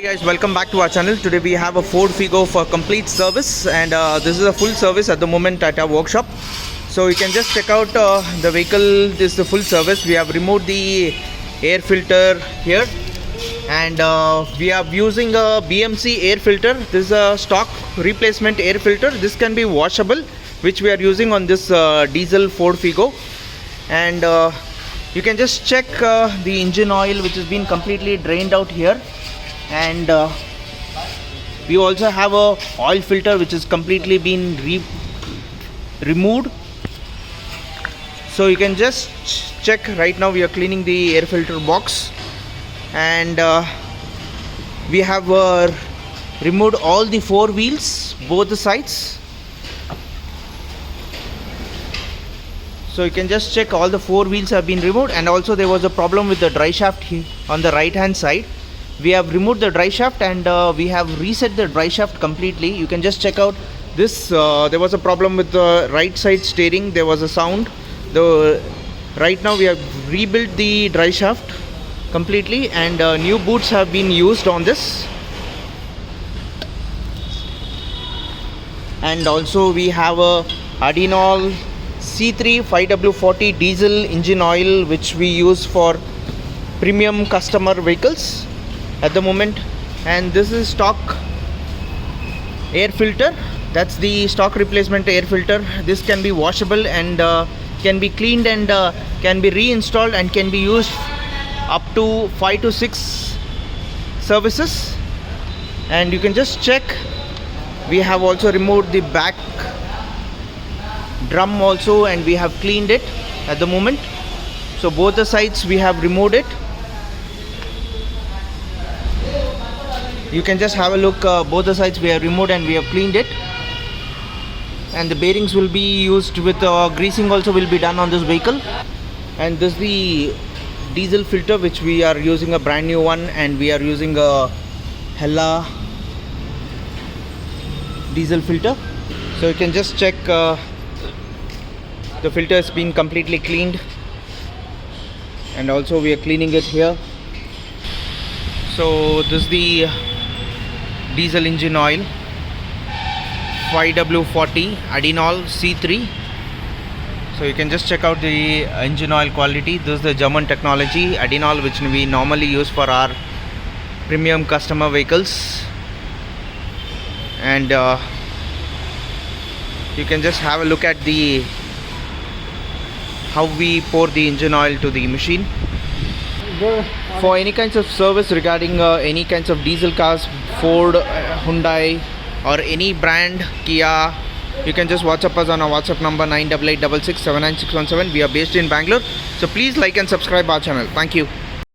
Guys, welcome back to our channel. Today we have a Ford Figo for complete service, and this is a full service at the moment at our workshop. So you can just check out the vehicle. This is the full service. We have removed the air filter here, and we are using a BMC air filter. This is a stock replacement air filter. This can be washable, which we are using on this diesel Ford Figo. And you can just check the engine oil, which has been completely drained out here. And we also have a oil filter which is completely been removed. So you can just check. Right now we are cleaning the air filter box, and we have removed all the four wheels, both the sides. So you can just check, all the four wheels have been removed, and also there was a problem with the dry shaft here on the right hand side. We have removed the dry shaft, and we have reset the dry shaft completely. You can just check out this. There was a problem with the right side steering. There was a sound. Right now we have rebuilt the dry shaft completely, and new boots have been used on this. And also we have a Adinol C3 5W40 diesel engine oil, which we use for premium customer vehicles at the moment. And this is stock air filter. That's the stock replacement air filter. This can be washable and can be cleaned, and can be reinstalled, and can be used up to 5 to 6 services. And you can just check, we have also removed the back drum also, and we have cleaned it at the moment. So both the sides we have removed it. You can just have a look. Both the sides we have removed and we have cleaned it. And the bearings will be used with greasing also will be done on this vehicle. And this is the diesel filter, which we are using a brand new one, and we are using a Hella diesel filter. So you can just check, the filter has been completely cleaned, and also we are cleaning it here. So this is the diesel engine oil 5W40 Adinol C3. So you can just check out the engine oil quality. This is the German technology Adinol, which we normally use for our premium customer vehicles. And you can just have a look at the how we pour the engine oil to the machine. For any kinds of service regarding any kinds of diesel cars, Ford, Hyundai, or any brand, Kia, you can just WhatsApp us on our WhatsApp number 98866 79617. We are based in Bangalore. So please like and subscribe our channel. Thank you.